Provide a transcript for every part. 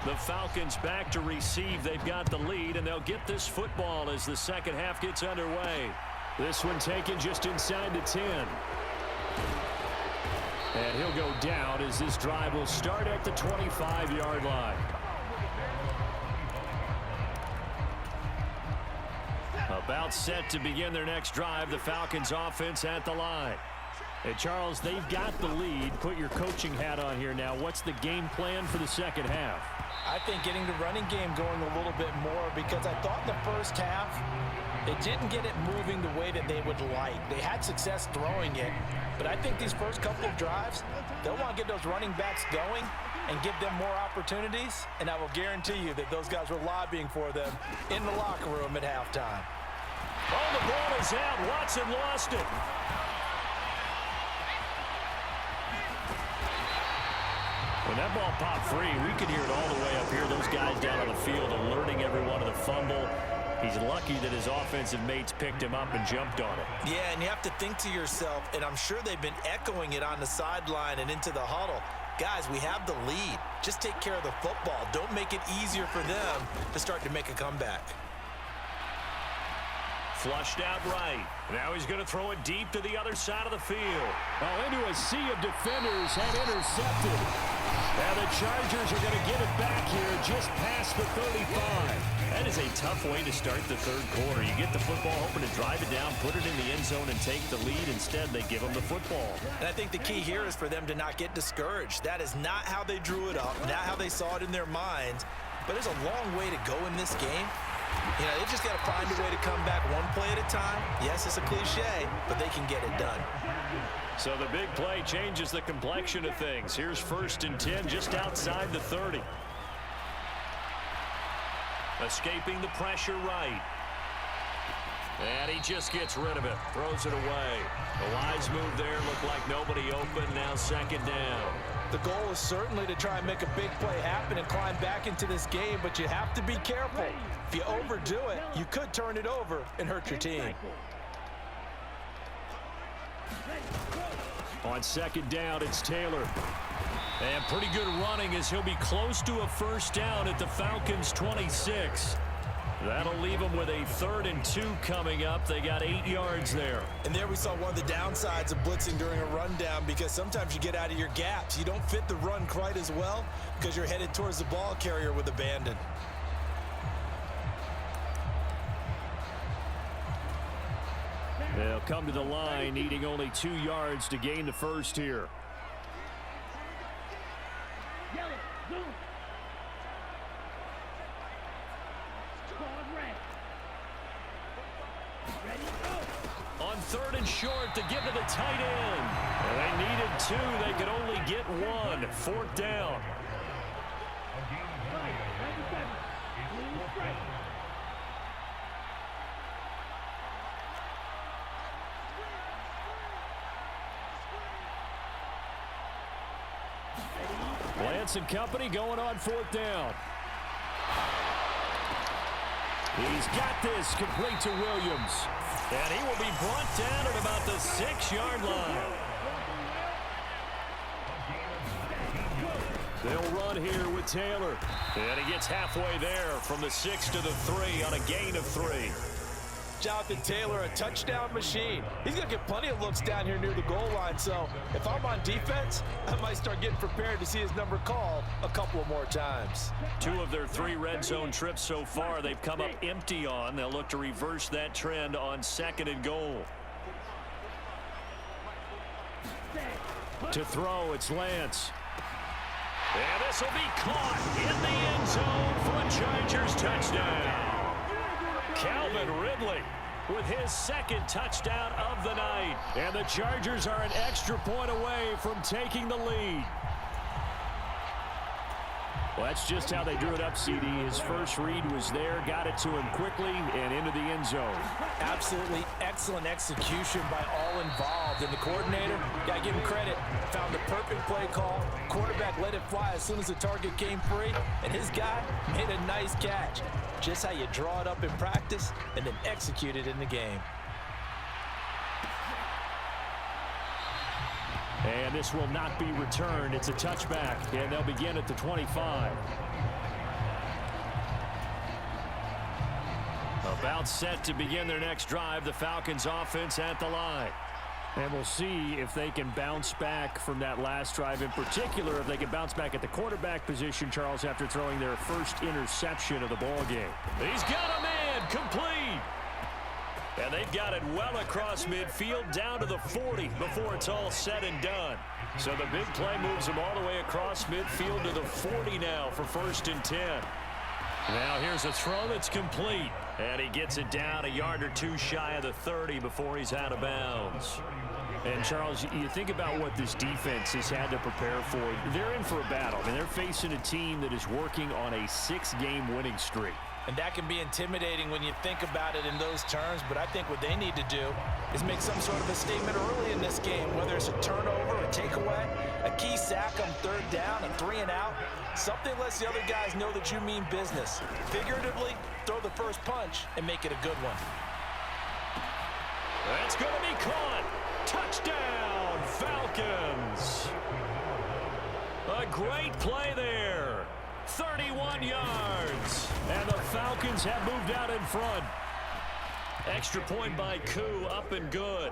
The Falcons back to receive. They've got the lead, and they'll get this football as the second half gets underway. This one taken just inside the 10. And he'll go down as this drive will start at the 25-yard line. About set to begin their next drive. The Falcons offense at the line. Hey, Charles, they've got the lead. Put your coaching hat on here now. What's the game plan for the second half? I think getting the running game going a little bit more, because I thought the first half, they didn't get it moving the way that they would like. They had success throwing it, but I think these first couple of drives, they'll want to get those running backs going and give them more opportunities, and I will guarantee you that those guys were lobbying for them in the locker room at halftime. Oh, the ball is out. Watson lost it. When that ball popped free, we could hear it all the way up here. Those guys down on the field alerting everyone of the fumble. He's lucky that his offensive mates picked him up and jumped on it. Yeah, and you have to think to yourself, and I'm sure they've been echoing it on the sideline and into the huddle. Guys, we have the lead. Just take care of the football. Don't make it easier for them to start to make a comeback. Flushed out right. Now he's going to throw it deep to the other side of the field. Oh, into a sea of defenders and intercepted. Now the Chargers are going to get it back here just past the 35. That is a tough way to start the third quarter. You get the football, hoping to drive it down, put it in the end zone, and take the lead. Instead, they give them the football. And I think the key here is for them to not get discouraged. That is not how they drew it up, not how they saw it in their minds. But there's a long way to go in this game. You know, they just got to find a way to come back one play at a time. Yes, it's a cliche, but they can get it done. So the big play changes the complexion of things. Here's 1st and 10 just outside the 30. Escaping the pressure right. And he just gets rid of it. Throws it away. The wise move there. Looked like nobody open. Now 2nd down. The goal is certainly to try and make a big play happen and climb back into this game, but you have to be careful. If you overdo it, you could turn it over and hurt your team. On 2nd down, it's Taylor. And pretty good running as he'll be close to a 1st down at the Falcons' 26. That'll leave them with a 3rd and 2 coming up. They got 8 yards there. And there we saw one of the downsides of blitzing during a rundown, because sometimes you get out of your gaps. You don't fit the run quite as well because you're headed towards the ball carrier with abandon. They'll come to the line, needing only 2 yards to gain the first here. On 3rd and short to give to the tight end. Well, they needed 2. They could only get 1. 4th down. Lance and company going on 4th down. He's got this complete to Williams. And he will be brought down at about the 6-yard line. They'll run here with Taylor. And he gets halfway there from the 6 to the 3 on a gain of 3. Jonathan Taylor, a touchdown machine. He's going to get plenty of looks down here near the goal line. So if I'm on defense, I might start getting prepared to see his number called a couple of more times. 2 of their 3 red zone trips so far, they've come up empty on. They'll look to reverse that trend on 2nd and goal. To throw, it's Lance. And this will be caught in the end zone for a Chargers touchdown. Calvin Ridley with his 2nd touchdown of the night. And the Chargers are an extra point away from taking the lead. Well, that's just how they drew it up, CD. His first read was there, got it to him quickly, and into the end zone. Absolutely excellent execution by all involved. And the coordinator, got to give him credit, found the perfect play call. Quarterback let it fly as soon as the target came free, and his guy made a nice catch. Just how you draw it up in practice and then execute it in the game. And this will not be returned. It's a touchback, and they'll begin at the 25. About set to begin their next drive, the Falcons offense at the line. And we'll see if they can bounce back from that last drive, in particular if they can bounce back at the quarterback position, Charles, after throwing their first interception of the ball game. He's got a man, complete. And they've got it well across midfield down to the 40 before it's all said and done. So the big play moves him all the way across midfield to the 40 now for 1st and 10. Now here's a throw that's complete. And he gets it down a yard or two shy of the 30 before he's out of bounds. And, Charles, you think about what this defense has had to prepare for. They're in for a battle. I mean, they're facing a team that is working on a 6-game winning streak. And that can be intimidating when you think about it in those terms, but I think what they need to do is make some sort of a statement early in this game, whether it's a turnover, a takeaway, a key sack on 3rd down, a 3-and-out. Something lets the other guys know that you mean business. Figuratively, throw the first punch and make it a good one. That's going to be caught. Touchdown, Falcons. A great play there. 31 yards. And the Falcons have moved out in front. Extra point by Koo, up and good.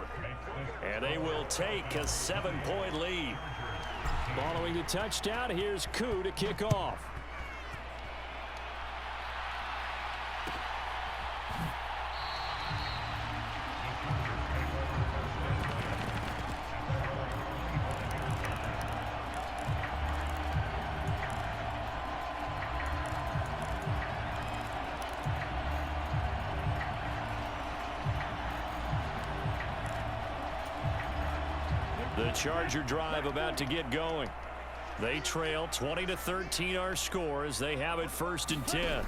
And they will take a 7-point lead. Following the touchdown, here's Koo to kick off. The Charger drive about to get going. They trail 20-13 our score as they have it 1st and 10.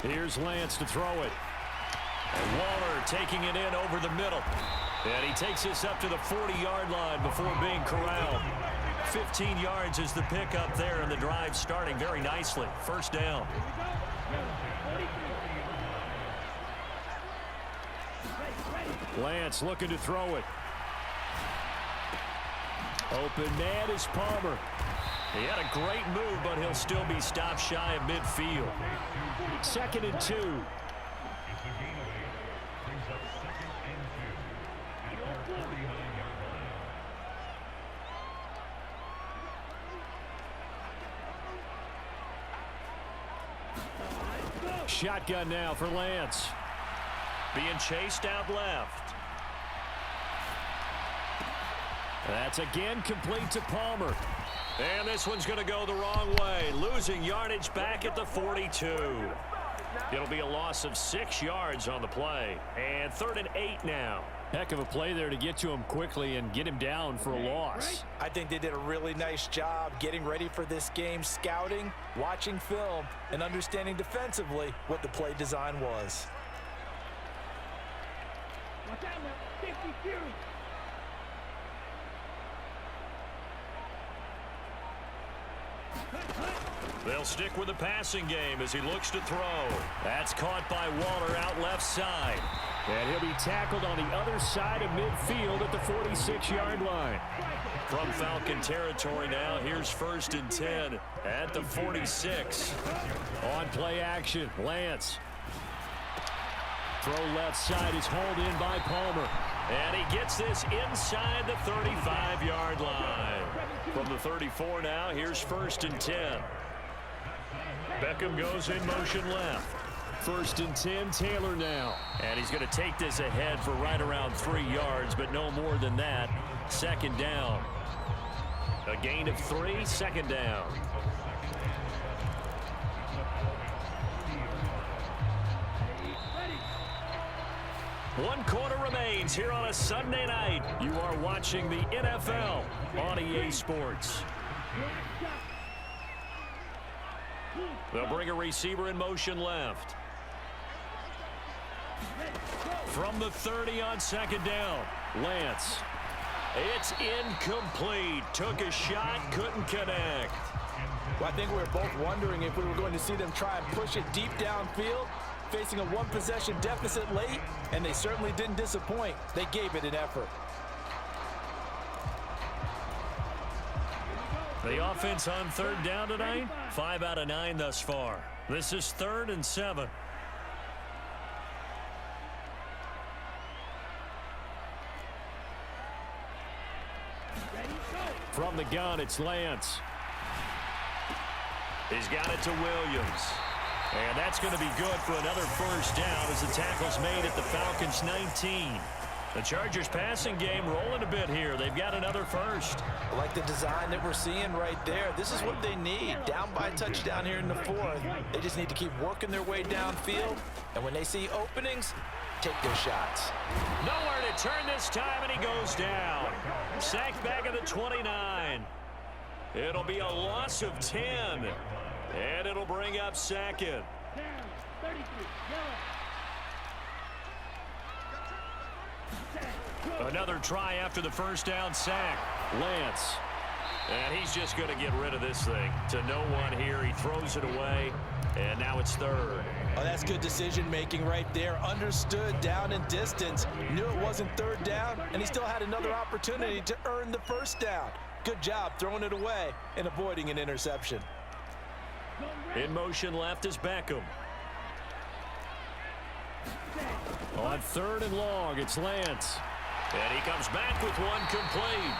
Here's Lance to throw it. And Waller taking it in over the middle. And he takes this up to the 40-yard line before being corralled. 15 yards is the pickup there, and the drive starting very nicely. 1st down. Lance looking to throw it. Open man is Palmer. He had a great move, but he'll still be stopped shy of midfield. 2nd and 2. Shotgun now for Lance. Being chased out left. That's again complete to Palmer. And this one's going to go the wrong way. Losing yardage back at the 42. It'll be a loss of 6 yards on the play. And 3rd and 8 now. Heck of a play there to get to him quickly and get him down for a loss. I think they did a really nice job getting ready for this game, scouting, watching film, and understanding defensively what the play design was. They'll stick with the passing game as he looks to throw. That's caught by Waller out left side. And he'll be tackled on the other side of midfield at the 46-yard line. From Falcon territory now, here's 1st and 10 at the 46. On play action, Lance. Throw left side is hauled in by Palmer. And he gets this inside the 35-yard line. From the 34 now, here's 1st and 10. Beckham goes in motion left. 1st and 10, Taylor now. And he's going to take this ahead for right around 3 yards, but no more than that. 2nd down. A gain of 3, 2nd down. One quarter remains here on a Sunday night. You are watching the NFL on EA Sports. They'll bring a receiver in motion left. From the 30 on 2nd down, Lance. It's incomplete. Took a shot, couldn't connect. Well, I think we were both wondering if we were going to see them try and push it deep downfield, facing a one-possession deficit late, and they certainly didn't disappoint. They gave it an effort. The offense on third down tonight, 5 out of 9 thus far. This is 3rd and 7. From the gun, it's Lance. He's got it to Williams. And that's going to be good for another first down as the tackle's made at the Falcons' 19. The Chargers passing game rolling a bit here. They've got another first. I like the design that we're seeing right there. This is what they need. Down by a touchdown here in the 4th. They just need to keep working their way downfield. And when they see openings, take their shots. Nowhere to turn this time, and he goes down. Sacked back at the 29. It'll be a loss of 10. And it'll bring up 2nd. Another try after the first down sack. Lance. And he's just going to get rid of this thing. To no one here. He throws it away. And now it's 3rd. Oh, that's good decision-making right there. Understood down and distance. Knew it wasn't 3rd down, and he still had another opportunity to earn the first down. Good job throwing it away and avoiding an interception. In motion left is Beckham. On 3rd and long, it's Lance. And he comes back with one complete.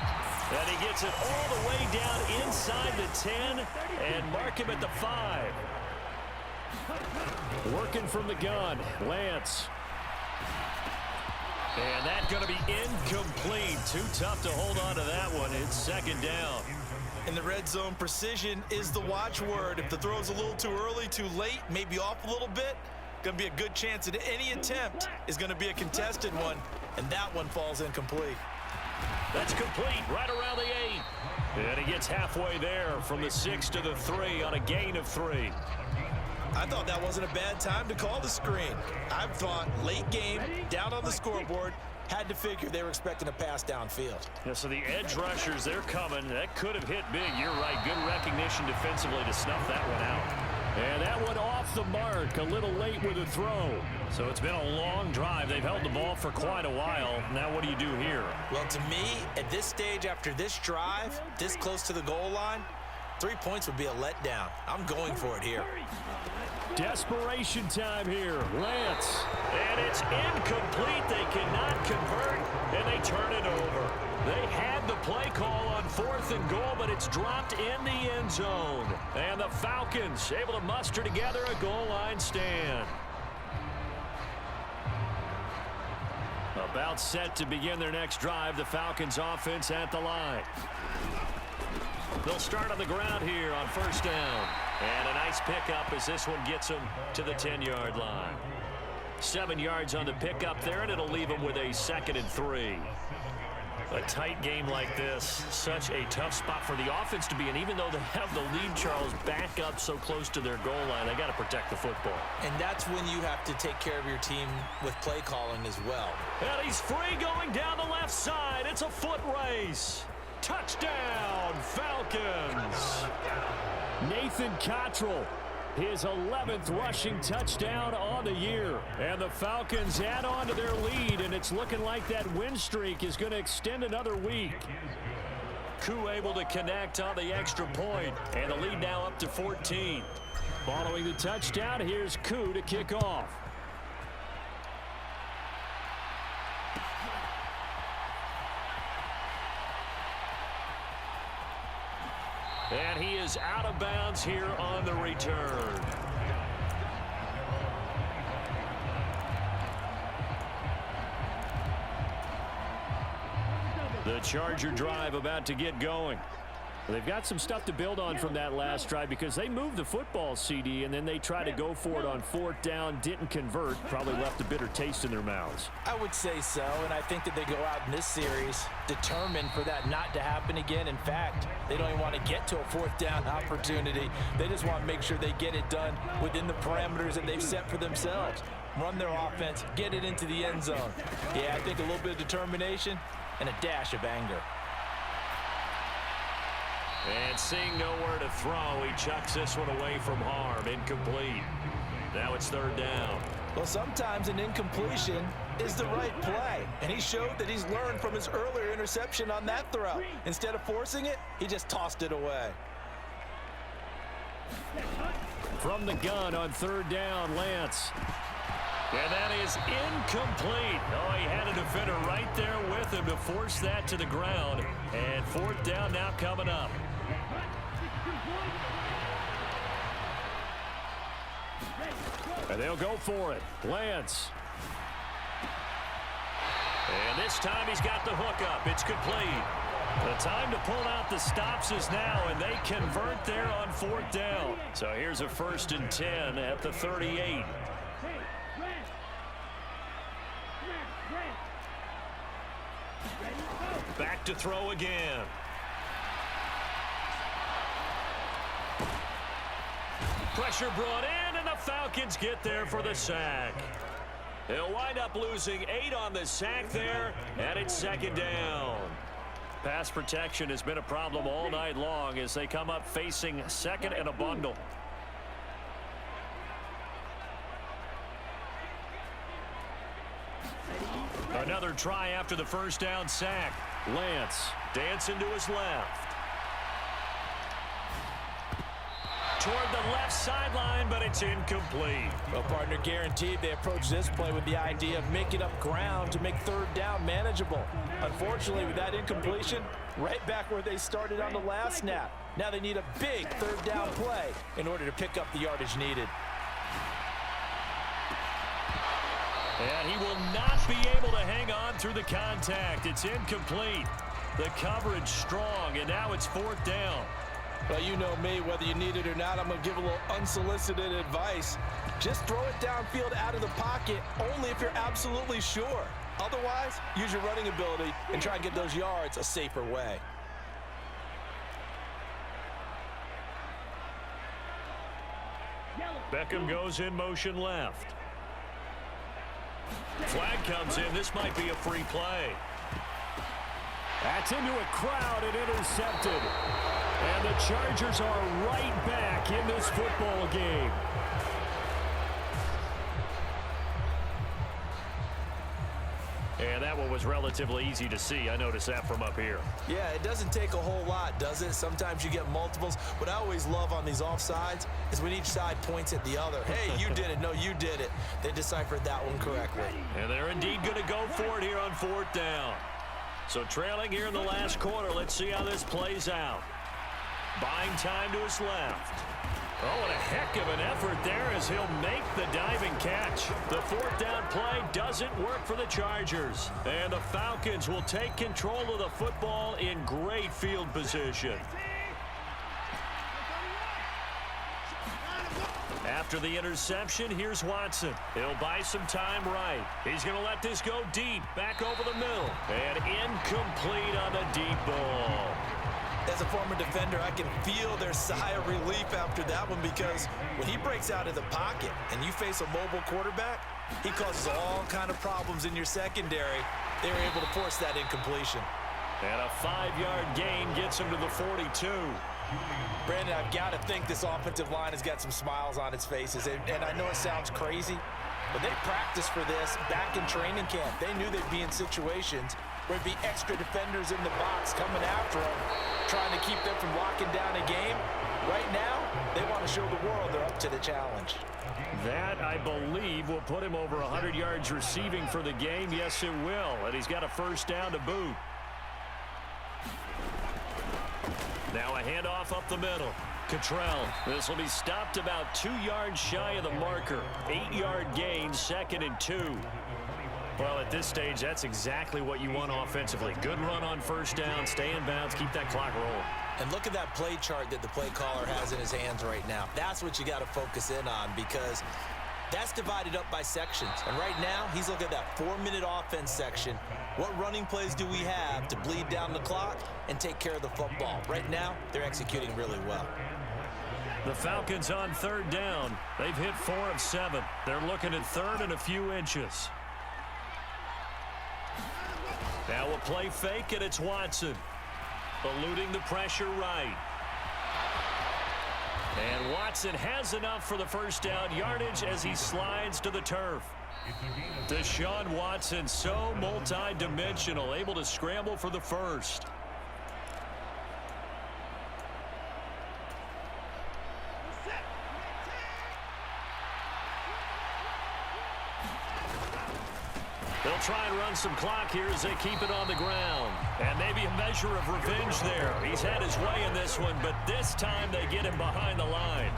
And he gets it all the way down inside the 10 and mark him at the 5. Working from the gun, Lance. And that's going to be incomplete. Too tough to hold on to that one. It's 2nd down. In the red zone, precision is the watchword. If the throw's a little too early, too late, maybe off a little bit, going to be a good chance that any attempt is going to be a contested one, and that one falls incomplete. That's complete right around the 8. And he gets halfway there from the 6 to the 3 on a gain of 3. I thought that wasn't a bad time to call the screen. I thought late game, down on the scoreboard, had to figure they were expecting a pass downfield. Yeah, so the edge rushers, they're coming. That could have hit big. You're right. Good recognition defensively to snuff that one out. And that one off the mark. A little late with a throw. So it's been a long drive. They've held the ball for quite a while. Now what do you do here? Well, to me, at this stage after this drive, this close to the goal line, 3 points would be a letdown. I'm going for it here. Desperation time here. Lance. And it's incomplete. They cannot convert, and they turn it over. They had the play call on 4th and goal, but it's dropped in the end zone. And the Falcons able to muster together a goal line stand. About set to begin their next drive. The Falcons offense at the line. They'll start on the ground here on 1st down. And a nice pickup as this one gets them to the 10-yard line. 7 yards on the pickup there, and it'll leave them with a 2nd and 3. A tight game like this, such a tough spot for the offense to be in. Even though they have the lead, Charles, back up so close to their goal line, they got to protect the football. And that's when you have to take care of your team with play calling as well. And he's free going down the left side. It's a foot race. Touchdown, Falcons. Nathan Cottrell, his 11th rushing touchdown on the year. And the Falcons add on to their lead, and it's looking like that win streak is going to extend another week. Koo able to connect on the extra point, and the lead now up to 14. Following the touchdown, here's Koo to kick off. And he is out of bounds here on the return. The Charger drive about to get going. They've got some stuff to build on from that last drive because they moved the football, CD, and then they tried to go for it on 4th down, didn't convert, probably left a bitter taste in their mouths. I would say so, and I think that they go out in this series determined for that not to happen again. In fact, they don't even want to get to a 4th down opportunity. They just want to make sure they get it done within the parameters that they've set for themselves. Run their offense, get it into the end zone. Yeah, I think a little bit of determination and a dash of anger. And seeing nowhere to throw, he chucks this one away from harm. Incomplete. Now it's 3rd down. Well, sometimes an incompletion is the right play, and he showed that he's learned from his earlier interception on that throw. Instead of forcing it, he just tossed it away. From the gun on third down, Lance. And that is incomplete. Oh, he had a defender right there with him to force that to the ground. And fourth down now coming up. And they'll go for it. Lance. And this time he's got the hook up. It's complete. The time to pull out the stops is now, and they convert there on fourth down. So here's a 1st and 10 at the 38. Back to throw again. Pressure brought in, and the Falcons get there for the sack. They'll wind up losing 8 on the sack there, and it's 2nd down. Pass protection has been a problem all night long as they come up facing 2nd and a bundle. Another try after the 1st down sack. Lance dancing to his left. Toward the left sideline, but it's incomplete. Well, partner, guaranteed they approach this play with the idea of making up ground to make 3rd down manageable. Unfortunately, with that incompletion, right back where they started on the last snap. Now they need a big 3rd down play in order to pick up the yardage needed. And he will not be able to hang on through the contact. It's incomplete. The coverage strong, and now it's 4th down. Well, you know me, whether you need it or not, I'm going to give a little unsolicited advice. Just throw it downfield out of the pocket, only if you're absolutely sure. Otherwise, use your running ability and try and get those yards a safer way. Beckham goes in motion left. Flag comes in. This might be a free play. That's into a crowd and intercepted. And the Chargers are right back in this football game. And that one was relatively easy to see. I noticed that from up here. Yeah, it doesn't take a whole lot, does it? Sometimes you get multiples. What I always love on these offsides is when each side points at the other. Hey, you did it. No, you did it. They deciphered that one correctly. And they're indeed going to go for it here on 4th down. So trailing here in the last quarter. Let's see how this plays out. Buying time to his left. Oh, and a heck of an effort there as he'll make the diving catch. The 4th down play doesn't work for the Chargers. And the Falcons will take control of the football in great field position. After the interception, here's Watson. He'll buy some time right. He's going to let this go deep, back over the middle. And incomplete on the deep ball. As a former defender, I can feel their sigh of relief after that one, because when he breaks out of the pocket and you face a mobile quarterback, he causes all kind of problems in your secondary. They were able to force that incompletion. And a 5-yard gain gets him to the 42. Brandon, I've got to think this offensive line has got some smiles on its faces. And I know it sounds crazy, but they practiced for this back in training camp. They knew they'd be in situations where it'd be extra defenders in the box coming after them, trying to keep them from locking down a game. Right now, they want to show the world they're up to the challenge. That, I believe, will put him over 100 yards receiving for the game. Yes, it will. And he's got a 1st down to boot. Now a handoff up the middle. Cottrell. This will be stopped about 2 yards shy of the marker. 8-yard gain, 2nd and 2. Well, at this stage, that's exactly what you want offensively. Good run on 1st down, stay in bounds, keep that clock rolling. And look at that play chart that the play caller has in his hands right now. That's what you got to focus in on, because that's divided up by sections. And right now, he's looking at that 4-minute offense section. What running plays do we have to bleed down the clock and take care of the football? Right now, they're executing really well. The Falcons on 3rd down. They've hit 4 of 7. They're looking at 3rd and a few inches. Now a play fake, and it's Watson. Eluding the pressure right. And Watson has enough for the first down yardage as he slides to the turf. Deshaun Watson, so multi-dimensional, able to scramble for the first. They'll try and run some clock here as they keep it on the ground. And maybe a measure of revenge there. He's had his way in this one, but this time they get him behind the line.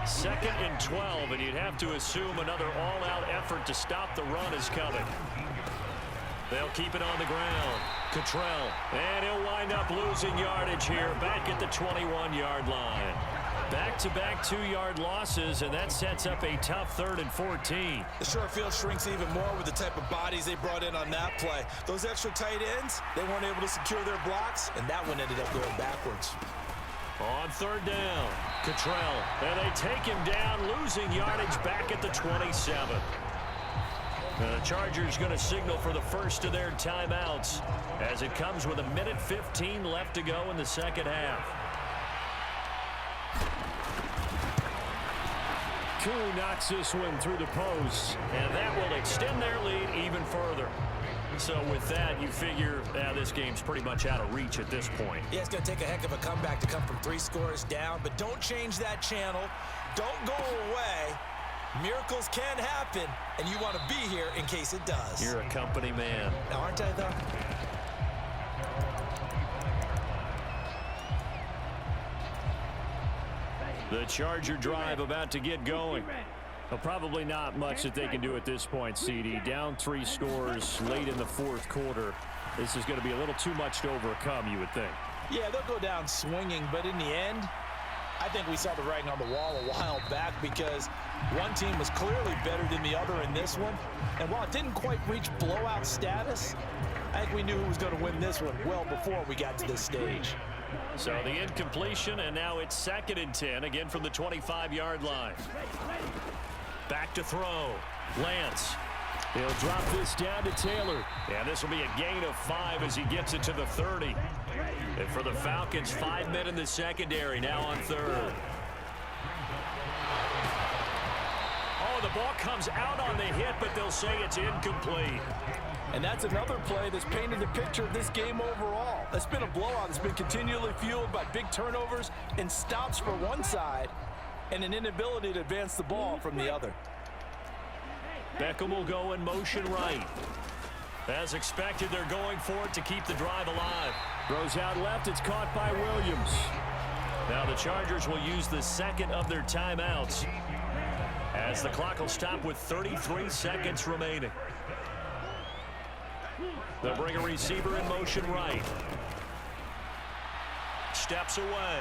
2nd and 12, and you'd have to assume another all-out effort to stop the run is coming. They'll keep it on the ground. Cottrell, and he'll wind up losing yardage here back at the 21-yard line. Back-to-back 2-yard losses, and that sets up a tough 3rd and 14. The short field shrinks even more with the type of bodies they brought in on that play. Those extra tight ends, they weren't able to secure their blocks, and that one ended up going backwards. On 3rd down, Cottrell, and they take him down, losing yardage back at the 27. The Chargers going to signal for the first of their timeouts as it comes with 1:15 left to go in the second half. Koo knocks this one through the post, and that will extend their lead even further. So with that, you figure this game's pretty much out of reach at this point. Yeah, it's going to take a heck of a comeback to come from 3 scores down, but don't change that channel. Don't go away. Miracles can happen, and you want to be here in case it does. You're a company man. Now, aren't I, though? The Charger drive about to get going. Well, probably not much that they can do at this point, CD. Down 3 scores late in the 4th quarter. This is going to be a little too much to overcome, you would think. Yeah, they'll go down swinging, but in the end, I think we saw the writing on the wall a while back because one team was clearly better than the other in this one. And while it didn't quite reach blowout status, I think we knew who was going to win this one well before we got to this stage. So the incompletion, and now it's 2nd and 10, again from the 25-yard line. Back to throw. Lance. He'll drop this down to Taylor. And this will be a gain of 5 as he gets it to the 30. And for the Falcons, 5 men in the secondary now on 3rd. Oh, the ball comes out on the hit, but they'll say it's incomplete. And that's another play that's painted the picture of this game overall. It's been a blowout. It's been continually fueled by big turnovers and stops for one side and an inability to advance the ball from the other. Beckham will go in motion right. As expected, they're going for it to keep the drive alive. Throws out left. It's caught by Williams. Now the Chargers will use the 2nd of their timeouts as the clock will stop with 33 seconds remaining. They'll bring a receiver in motion right. Steps away.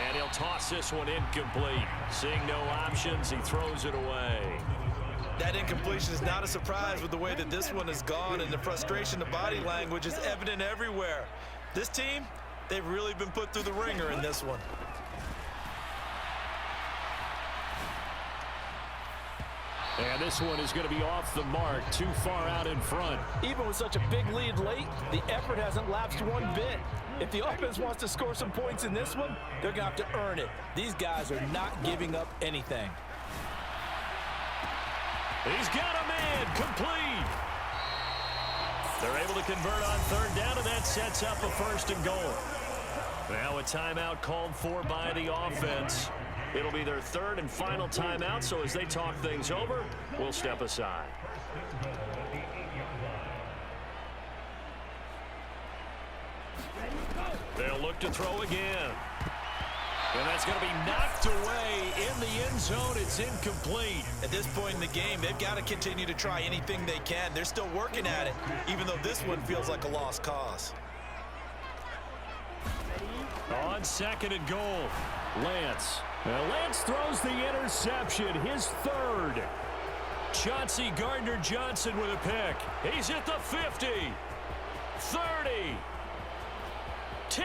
And he'll toss this one incomplete. Seeing no options, he throws it away. That incompletion is not a surprise with the way that this one has gone, and the frustration, the body language is evident everywhere. This team, they've really been put through the ringer in this one. And this one is going to be off the mark, too far out in front. Even with such a big lead late, the effort hasn't lapsed one bit. If the offense wants to score some points in this one, they're going to have to earn it. These guys are not giving up anything. He's got a man, complete. They're able to convert on 3rd down, and that sets up a 1st and goal. Now a timeout called for by the offense. It'll be their 3rd and final timeout, so as they talk things over, we'll step aside. They'll look to throw again. And that's going to be knocked away in the end zone. It's incomplete. At this point in the game, they've got to continue to try anything they can. They're still working at it, even though this one feels like a lost cause. On 2nd and goal, Lance. Now Lance throws the interception, his 3rd. Chauncey Gardner-Johnson with a pick. He's at the 50, 30, 10,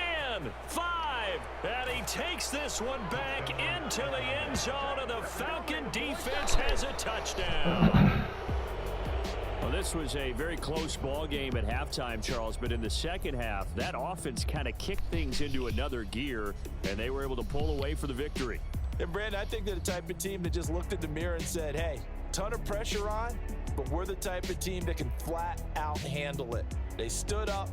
5, and he takes this one back into the end zone, and the Falcon defense has a touchdown. Well, this was a very close ball game at halftime, Charles, but in the second half, that offense kind of kicked things into another gear, and they were able to pull away for the victory. And, Brandon, I think they're the type of team that just looked in the mirror and said, hey, ton of pressure on, but we're the type of team that can flat out handle it. They stood up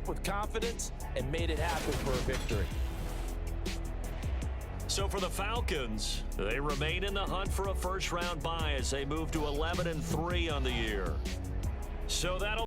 with confidence, and made it happen for a victory. So for the Falcons, they remain in the hunt for a first-round bye as they move to 11-3 on the year. So that'll